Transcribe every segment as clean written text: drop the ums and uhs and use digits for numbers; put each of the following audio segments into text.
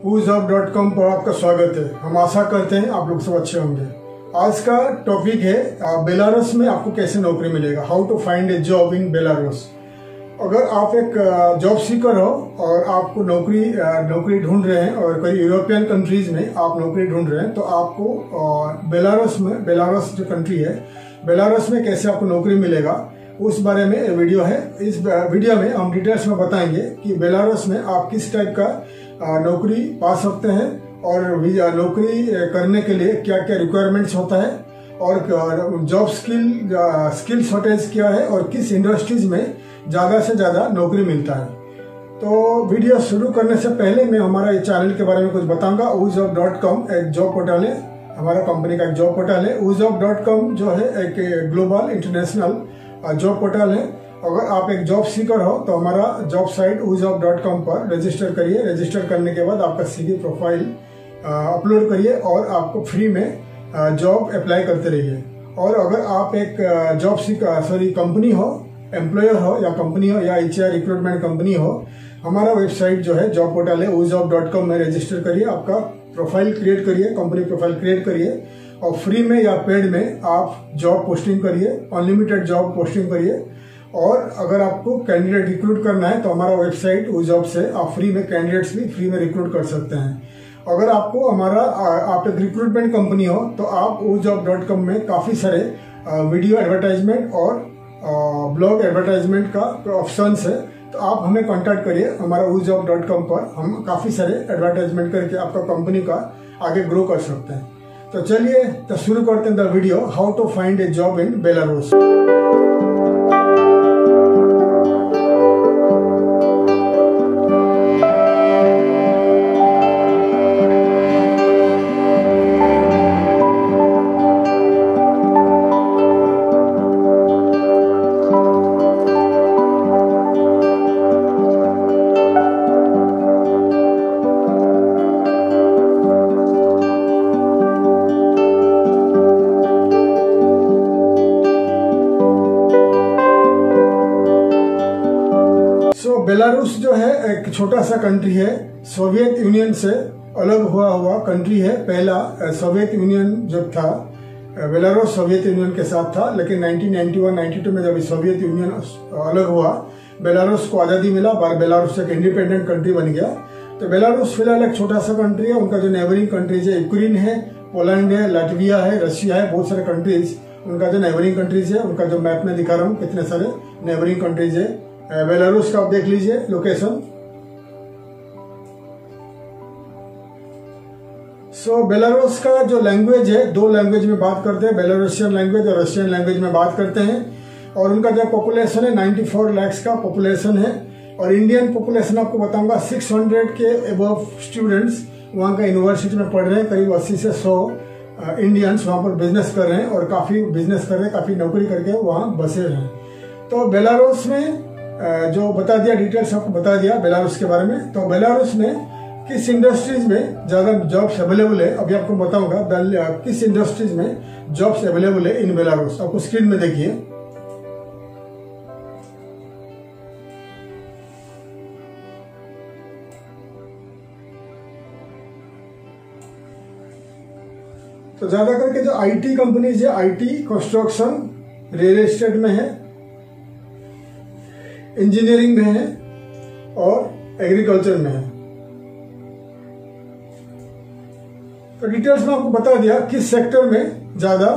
whosjob.com पर आपका स्वागत है। हम आशा करते हैं आप लोग सब अच्छे होंगे। आज का टॉपिक है बेलारूस में आपको कैसे नौकरी मिलेगा, how to find a job in Belarus. अगर आप एक जॉब सीकर हो और आपको नौकरी ढूंढ रहे हैं और कोई यूरोपियन कंट्रीज में आप नौकरी ढूंढ रहे हैं तो आपको बेलारूस जो कंट्री है, बेलारूस में कैसे आपको नौकरी मिलेगा उस बारे में वीडियो है। इस वीडियो में हम डिटेल्स में बताएंगे कि बेलारूस में आप किस टाइप का नौकरी पा सकते हैं और नौकरी करने के लिए क्या क्या रिक्वायरमेंट्स होता है और जॉब स्किल शॉर्टेज क्या है और किस इंडस्ट्रीज में ज़्यादा से ज़्यादा नौकरी मिलता है। तो वीडियो शुरू करने से पहले मैं हमारा ये चैनल के बारे में कुछ बताऊंगा। whosjob.com एक जॉब पोर्टल है, हमारा कंपनी का एक जॉब पोर्टल है। whosjob.com जो है एक ग्लोबल इंटरनेशनल जॉब पोर्टल है। अगर आप एक जॉब सीकर हो तो हमारा जॉब साइट whosjob.com पर रजिस्टर करिए। रजिस्टर करने के बाद आपका CV प्रोफाइल अपलोड करिए और आपको फ्री में जॉब अप्लाई करते रहिए। और अगर आप एक कंपनी हो, एम्प्लॉयर हो या कंपनी हो या HR रिक्रूटमेंट कंपनी हो, हमारा वेबसाइट जो है जॉब पोर्टल है whosjob.com में रजिस्टर करिए, आपका प्रोफाइल क्रिएट करिए, कंपनी प्रोफाइल क्रिएट करिए और फ्री में या पेड में आप जॉब पोस्टिंग करिए, अनलिमिटेड जॉब पोस्टिंग करिए। और अगर आपको कैंडिडेट रिक्रूट करना है तो हमारा वेबसाइट whosjob से आप फ्री में कैंडिडेट्स भी फ्री में रिक्रूट कर सकते हैं। अगर आपको आप एक रिक्रूटमेंट कंपनी हो तो आप whosjob.com में काफ़ी सारे वीडियो एडवर्टाइजमेंट और ब्लॉग एडवर्टाइजमेंट का ऑप्शन है, तो आप हमें कांटेक्ट करिए। हमारा whosjob.com पर हम काफ़ी सारे एडवर्टाइजमेंट करके आपका कंपनी का आगे ग्रो कर सकते हैं। तो चलिए तो शुरू करते हैं the video, how to find a job in Belarus. Belarus जो है एक छोटा सा कंट्री है, सोवियत यूनियन से अलग हुआ कंट्री है। पहला सोवियत यूनियन जब था, बेलारूस सोवियत यूनियन के साथ था, लेकिन 1991-92 में जब सोवियत यूनियन अलग हुआ, बेलारूस को आज़ादी मिला, बेलारूस एक इंडिपेंडेंट कंट्री बन गया। तो बेलारूस फिलहाल एक छोटा सा कंट्री है। उनका जो नेबरिंग कंट्रीज है, यूक्रेन है, पोलैंड है, लाटविया है, रशिया है, बहुत सारे कंट्रीज उनका जो नेबरिंग कंट्रीज है। उनका जो मैप में दिखा रहा हूँ कितने सारे नेबरिंग कंट्रीज है। बेलारूस का आप देख लीजिए लोकेशन। बेलारूस का जो लैंग्वेज है, दो लैंग्वेज में बात करते हैं, बेलारूसियन लैंग्वेज और रशियन लैंग्वेज में बात करते हैं। और उनका जो पॉपुलेशन है 94 लाख का पॉपुलेशन है। और इंडियन पॉपुलेशन आपको बताऊंगा 600 के अबव स्टूडेंट्स वहाँ का यूनिवर्सिटी में पढ़ रहे हैं। करीब 80 से 100 इंडियंस वहाँ पर बिजनेस कर रहे हैं और काफी बिजनेस कर रहे हैं, काफी नौकरी करके वहाँ बसे हैं। तो बेलारूस में जो बता दिया, डिटेल्स आपको बता दिया बेलारूस के बारे में। तो बेलारूस में किस इंडस्ट्रीज में ज्यादा जॉब्स अवेलेबल है अभी आपको बताऊंगा। किस इंडस्ट्रीज में जॉब्स अवेलेबल है इन बेलारूस, आपको स्क्रीन में देखिए। तो ज्यादा करके जो IT कंपनीज है, IT, कंस्ट्रक्शन, रियल एस्टेट में है, इंजीनियरिंग में है और एग्रीकल्चर में है। तो डिटेल्स में आपको बता दिया किस सेक्टर में ज्यादा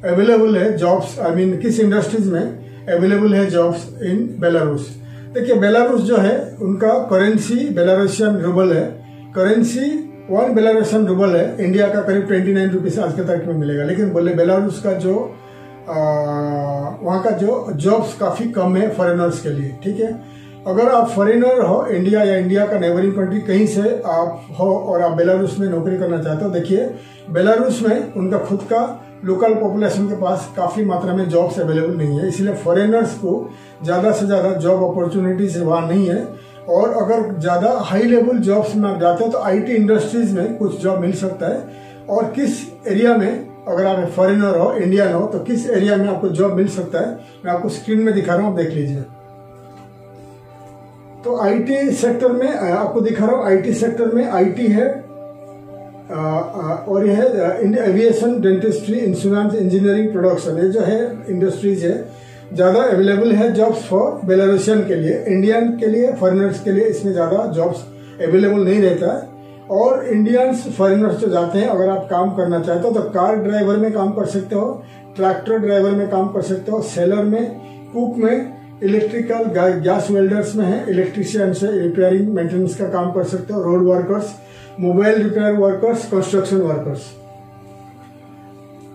अवेलेबल है जॉब्स, किस इंडस्ट्रीज में अवेलेबल है जॉब्स इन बेलारूस। देखिए बेलारूस जो है उनका करेंसी बेलारूसियन रूबल है। करेंसी 1 बेलारूसियन रूबल है, इंडिया का करीब 29 रुपीज आज के तारीख में मिलेगा। लेकिन बोले बेलारूस का जो वहाँ का जो जॉब्स काफ़ी कम है फॉरेनर्स के लिए, ठीक है। अगर आप फॉरेनर हो, इंडिया या इंडिया का नेबरिंग कंट्री कहीं से आप हो और आप बेलारूस में नौकरी करना चाहते हो, देखिए बेलारूस में उनका खुद का लोकल पॉपुलेशन के पास काफ़ी मात्रा में जॉब्स अवेलेबल नहीं है, इसलिए फॉरेनर्स को ज़्यादा से ज़्यादा जॉब अपॉर्चुनिटीज वहाँ नहीं है। और अगर ज़्यादा हाई लेवल जॉब्स में आप जाते हैं तो IT इंडस्ट्रीज में कुछ जॉब मिल सकता है। और किस एरिया में, अगर आप फॉरेनर हो, इंडियन हो, तो किस एरिया में आपको जॉब मिल सकता है मैं आपको स्क्रीन में दिखा रहा हूँ, आप देख लीजिए। तो आईटी सेक्टर में आपको दिखा रहा हूँ, आईटी सेक्टर में आईटी है और यह है aviation, dentistry, insurance, engineering, production, ये जो है इंडस्ट्रीज है, ज़्यादा अवेलेबल है जॉब्स फॉर बेलारूसियन के लिए। इंडियन के लिए, फॉरेनर्स के लिए इसमें ज़्यादा जॉब्स अवेलेबल नहीं रहता है। और इंडियंस फॉरेनर्स जो जाते हैं, अगर आप काम करना चाहते हो तो कार ड्राइवर में काम कर सकते हो, ट्रैक्टर ड्राइवर में काम कर सकते हो, सेलर में, कुक में, इलेक्ट्रिकल गैस वेल्डर्स में है, इलेक्ट्रिशियन से रिपेयरिंग मेंटेनेंस का काम कर सकते हो, road workers, mobile repair workers, construction workers.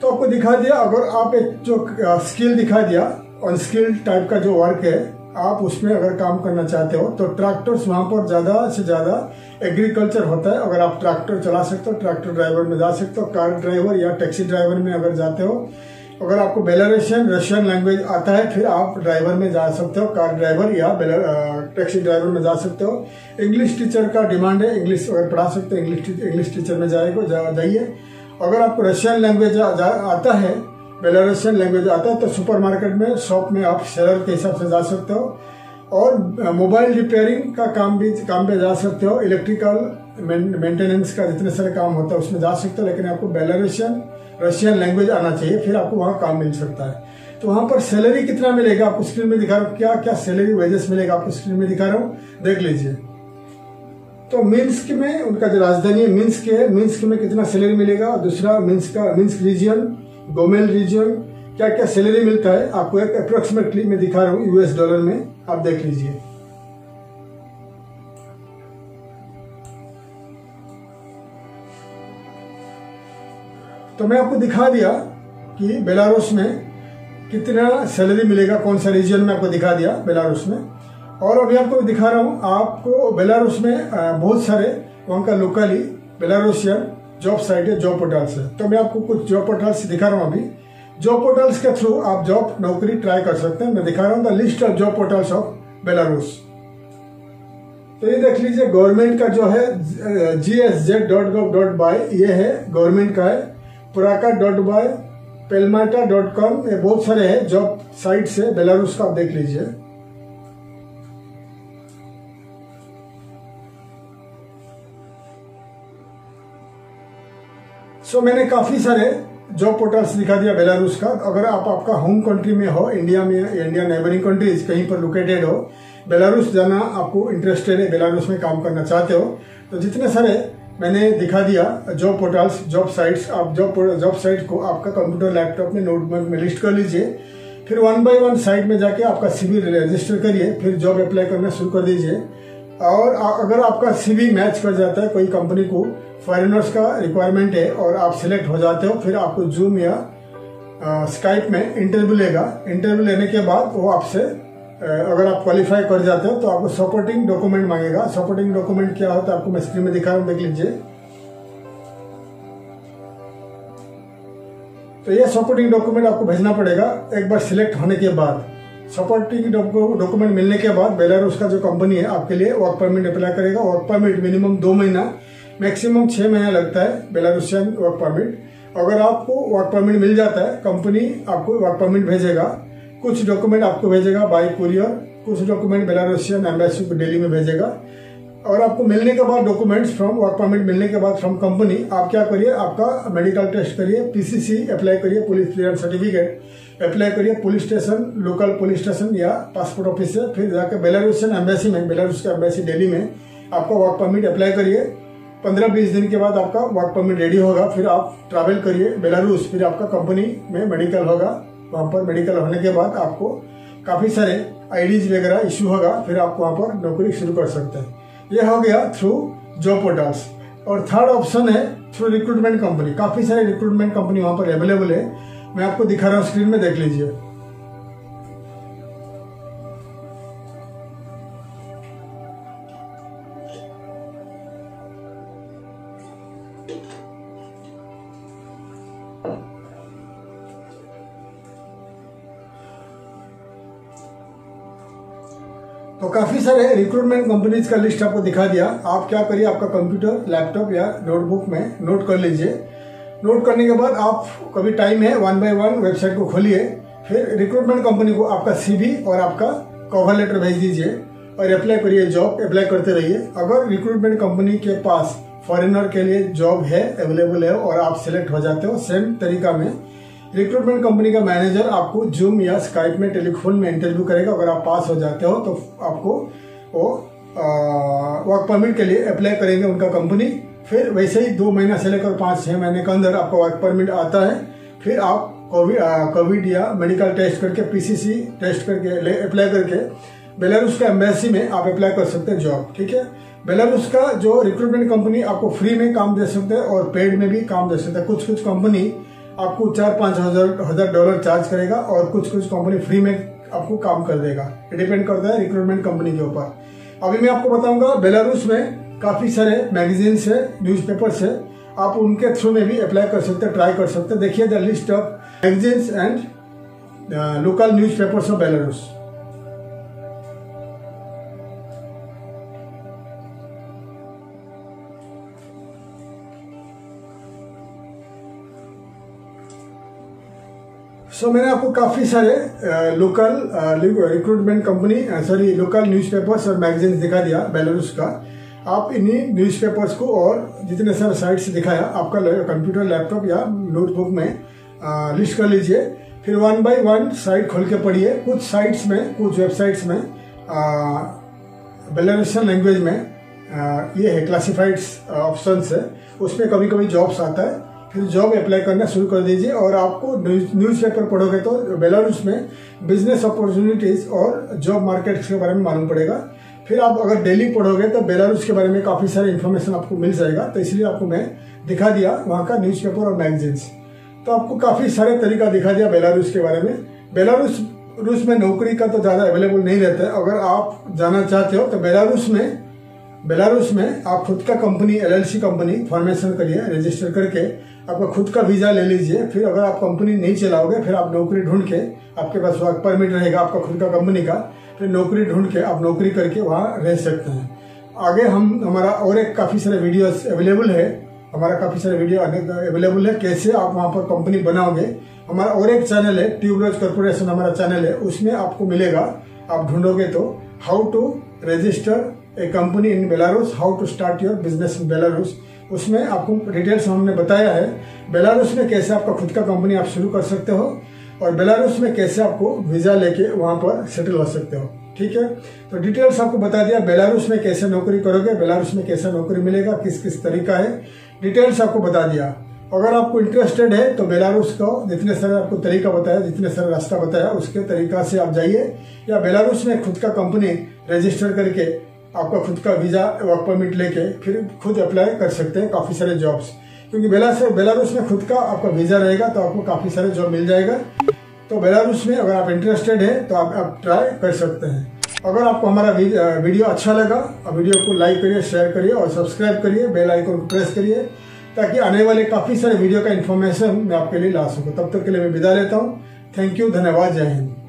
तो आपको दिखा दिया, अगर आप एक जो स्किल दिखा दिया, अनस्किल्ड टाइप का जो वर्क है, आप उसमें अगर काम करना चाहते हो तो ट्रैक्टर्स वहां पर ज्यादा से ज्यादा एग्रीकल्चर होता है। अगर आप ट्रैक्टर चला सकते हो, ट्रैक्टर ड्राइवर में जा सकते हो, कार ड्राइवर या टैक्सी ड्राइवर में अगर जाते हो, अगर आपको बेलारूसियन रशियन लैंग्वेज आता है फिर आप ड्राइवर में जा सकते हो, कार ड्राइवर या टैक्सी ड्राइवर में जा सकते हो। इंग्लिश टीचर का डिमांड है, इंग्लिश अगर पढ़ा सकते हो इंग्लिश टीचर में जाइए। अगर आपको रशियन लैंग्वेज आता है, बेलारूसियन लैंग्वेज आता है, तो सुपरमार्केट में, शॉप में आप सेलर के हिसाब से जा सकते हो। और मोबाइल रिपेयरिंग का काम पे जा सकते हो, इलेक्ट्रिकल मेंटेनेंस का जितने सारे काम होता है उसमें जा सकते हो, लेकिन आपको बेलारूसियन रशियन लैंग्वेज आना चाहिए, फिर आपको वहाँ काम मिल सकता है। तो वहाँ पर सैलरी कितना मिलेगा आपको स्क्रीन में दिखा रहा हूँ, क्या क्या सैलरी वेजेस मिलेगा आपको स्क्रीन में दिखा रहा हूँ, देख लीजिए। तो मिन्स्क में, उनका जो राजधानी है मिन्स्क है, मिन्स्क में कितना सैलरी मिलेगा, दूसरा मिन्स्क रीजन, गोमेल रीजन, क्या क्या सैलरी मिलता है आपको एक अप्रोक्सीमेटली मैं दिखा रहा हूँ यूएस डॉलर में, आप देख लीजिए। तो मैं आपको दिखा दिया कि बेलारूस में कितना सैलरी मिलेगा, कौन सा रीजन में आपको दिखा दिया बेलारूस में। और अभी आपको दिखा रहा हूँ, आपको बेलारूस में बहुत सारे वहाँ का लोकली बेलारूसियन जॉब साइट है, जॉब पोर्टल्स है। तो मैं आपको कुछ जॉब पोर्टल्स दिखा रहा हूँ। अभी जॉब पोर्टल्स के थ्रू आप जॉब नौकरी ट्राई कर सकते हैं। मैं दिखा रहा हूँ the list of job portals of Belarus. तो ये देख लीजिए, गवर्नमेंट का जो है gsz.gov.by ये है, गवर्नमेंट का है। पुराका.by, pelmata.com, ये बहुत सारे हैं जॉब साइट से बेलारूस का, आप देख लीजिए। मैंने काफी सारे जॉब पोर्टल्स दिखा दिया बेलारूस का। अगर आप आपका होम कंट्री में हो, इंडिया में, इंडिया नेबरिंग कंट्रीज कहीं पर लोकेटेड हो, बेलारूस जाना आपको इंटरेस्टेड है, बेलारूस में काम करना चाहते हो, तो जितने सारे मैंने दिखा दिया जॉब पोर्टल्स, जॉब साइट्स, आप जॉब साइट को आपका कंप्यूटर लैपटॉप में नोटबुक में लिस्ट कर लीजिए। फिर 1 बाय 1 साइट में जाके आपका सीवी रजिस्टर करिए, फिर जॉब अप्लाई करना शुरू कर दीजिए। और अगर आपका सीवी मैच कर जाता है, कोई कंपनी को फॉरेनर्स का रिक्वायरमेंट है और आप सिलेक्ट हो जाते हो, फिर आपको जूम या स्काइप में इंटरव्यू लेगा। इंटरव्यू लेने के बाद वो आपसे अगर आप क्वालिफाई कर जाते हो तो आपको सपोर्टिंग डॉक्यूमेंट मांगेगा। सपोर्टिंग डॉक्यूमेंट क्या होता है आपको मैं स्क्रीन में दिखा रहा हूँ, देख लीजिए। तो ये सपोर्टिंग डॉक्यूमेंट आपको भेजना पड़ेगा एक बार सिलेक्ट होने के बाद। सपोर्टिंग डॉक्यूमेंट मिलने के बाद बेलारूस का जो कंपनी है आपके लिए वर्क परमिट अप्लाई करेगा। वर्क परमिट मिनिमम 2 महीना, मैक्सिमम 6 महीना लगता है बेलारूसियन वर्क परमिट। अगर आपको वर्क परमिट मिल जाता है, कंपनी आपको वर्क परमिट भेजेगा, कुछ डॉक्यूमेंट आपको भेजेगा बाय कुरियर, कुछ डॉक्यूमेंट बेलारूसियन एम्बेसी को दिल्ली में भेजेगा। और आपको मिलने के बाद डॉक्यूमेंट्स फ्रॉम वर्क परमिट मिलने के बाद फ्रॉम कंपनी, आप क्या करिए, आपका मेडिकल टेस्ट करिए, पीसीसी अप्लाई करिए, पुलिस क्लियरेंस सर्टिफिकेट अप्लाई करिए police station, local police station या पासपोर्ट ऑफिस से। फिर जाकर बेलारूसियन एम्बेसी में, बेलारूस का एम्बेसी दिल्ली में आपका वर्क परमिट अप्लाई करिए। 15-20 दिन के बाद आपका वर्क परमिट रेडी होगा, फिर आप ट्रैवल करिए बेलारूस। फिर आपका कंपनी में मेडिकल होगा, वहाँ पर मेडिकल होने के बाद आपको काफी सारे आईडीज वगैरह इश्यू होगा, फिर आप वहाँ पर नौकरी शुरू कर सकते हैं। ये हो गया थ्रू जॉब पोर्टल्स। और थर्ड ऑप्शन है थ्रू रिक्रूटमेंट कंपनी। काफी सारे रिक्रूटमेंट कंपनी वहाँ पर अवेलेबल है, मैं आपको दिखा रहा हूँ स्क्रीन में, देख लीजिए। तो काफी सारे रिक्रूटमेंट कंपनीज का लिस्ट आपको दिखा दिया। आप क्या करिए, आपका कंप्यूटर, लैपटॉप या नोटबुक में नोट कर लीजिए। नोट करने के बाद आप कभी टाइम है 1 बाय 1 वेबसाइट को खोलिए, फिर रिक्रूटमेंट कंपनी को आपका सीवी और आपका कवर लेटर भेज दीजिए। और अप्लाई करिए, जॉब अप्लाई करते रहिए। अगर रिक्रूटमेंट कंपनी के पास फॉरेनर के लिए जॉब है, अवेलेबल है और आप सिलेक्ट हो जाते हो, सेम तरीका में रिक्रूटमेंट कंपनी का मैनेजर आपको जूम या स्काइप में, टेलीफोन में इंटरव्यू करेगा। अगर आप पास हो जाते हो तो आपको वो वर्क परमिट के लिए अप्लाई करेंगे उनका कंपनी। फिर वैसे ही 2 महीना से लेकर 5-6 महीने के अंदर आपका वर्क परमिट आता है। फिर आप कोविड या मेडिकल टेस्ट करके, पीसीसी टेस्ट करके अप्लाई करके बेलारूस के एम्बेसी में आप अप्लाई कर सकते हैं जॉब। ठीक है, बेलारूस का जो रिक्रूटमेंट कंपनी आपको फ्री में काम दे सकते हैं और पेड में भी काम दे सकते हैं। कुछ कंपनी आपको 4-5 हजार डॉलर चार्ज करेगा और कुछ कंपनी फ्री में आपको काम कर देगा। ये डिपेंड करता है रिक्रूटमेंट कंपनी के ऊपर। अभी मैं आपको बताऊंगा बेलारूस में काफी सारे मैगजीन्स है, न्यूज़पेपर्स है, आप उनके थ्रू में भी अप्लाई कर सकते हैं, ट्राई कर सकते हैं। देखिए the list of magazines and local newspapers of Belarus. मैंने आपको काफी सारे local recruitment company local newspapers और मैगजीन्स दिखा दिया बेलारूस का। आप इन्हीं न्यूज़पेपर्स को और जितने सारे साइट्स दिखाया आपका कंप्यूटर, लैपटॉप या नोटबुक में लिस्ट कर लीजिए। फिर 1 by 1 साइट खोल के पढ़िए। कुछ साइट्स में, कुछ वेबसाइट्स में बेलारूसियन लैंग्वेज में ये है क्लासिफाइड्स ऑप्शंस है, उसमें कभी कभी जॉब्स आता है। फिर जॉब अप्लाई करना शुरू कर दीजिए और आपको न्यूज़पेपर पढ़ोगे तो बेलारूस में बिजनेस अपॉर्चुनिटीज और जॉब मार्केट्स के बारे में मालूम पड़ेगा। फिर आप अगर डेली पढ़ोगे तो बेलारूस के बारे में काफी सारे इन्फॉर्मेशन आपको मिल जाएगा। तो इसलिए आपको मैं दिखा दिया वहाँ का न्यूज़पेपर और मैगजीन्स। तो आपको काफी सारे तरीका दिखा दिया बेलारूस के बारे में। बेलारूस में नौकरी का तो ज्यादा अवेलेबल नहीं रहता है। अगर आप जाना चाहते हो तो बेलारूस में आप खुद का कंपनी, LLC कंपनी फॉर्मेशन करिए, रजिस्टर करके आपका खुद का वीजा ले लीजिए। फिर अगर आप कंपनी नहीं चलाओगे, फिर आप नौकरी ढूंढ के, आपके पास वर्क परमिट रहेगा आपका खुद का कंपनी का, फिर नौकरी ढूंढ के आप नौकरी करके वहाँ रह सकते हैं। आगे हमारा और एक काफी सारे वीडियोस अवेलेबल है, कैसे आप वहाँ पर कंपनी बनाओगे। हमारा और एक चैनल है, ट्यूबरोज कॉर्पोरेशन हमारा चैनल है, उसमें आपको मिलेगा, आप ढूंढोगे तो how to register a company in Belarus, how to start your business in Belarus. उसमें आपको डिटेल्स हमने बताया है बेलारूस में कैसे आपका खुद का कंपनी आप शुरू कर सकते हो और बेलारूस में कैसे आपको वीजा लेके वहां पर सेटल हो सकते हो। ठीक है, तो डिटेल्स आपको बता दिया, बेलारूस में कैसे नौकरी करोगे, बेलारूस में कैसा नौकरी मिलेगा, किस किस तरीका है, डिटेल्स आपको बता दिया। अगर आपको इंटरेस्टेड है तो बेलारूस का जितने सारे आपको तरीका बताया, जितने सारे रास्ता बताया, उसके तरीका से आप जाइए या बेलारूस में खुद का कंपनी रजिस्टर करके आपका खुद का वीजा, वर्क परमिट लेके फिर खुद अप्लाई कर सकते हैं काफी सारे जॉब्स। क्योंकि बेलारूस में खुद का आपका वीजा रहेगा तो आपको काफी सारे जॉब मिल जाएगा। तो बेलारूस में अगर आप इंटरेस्टेड है तो आप ट्राई कर सकते हैं। अगर आपको हमारा वीडियो अच्छा लगा, वीडियो को लाइक करिए, शेयर करिए और सब्सक्राइब करिए, बेल आइकन को प्रेस करिए ताकि आने वाले काफी सारे वीडियो का इन्फॉर्मेशन मैं आपके लिए ला सकूं। तब तक के लिए मैं विदा लेता हूँ। थैंक यू, धन्यवाद, जय हिंद।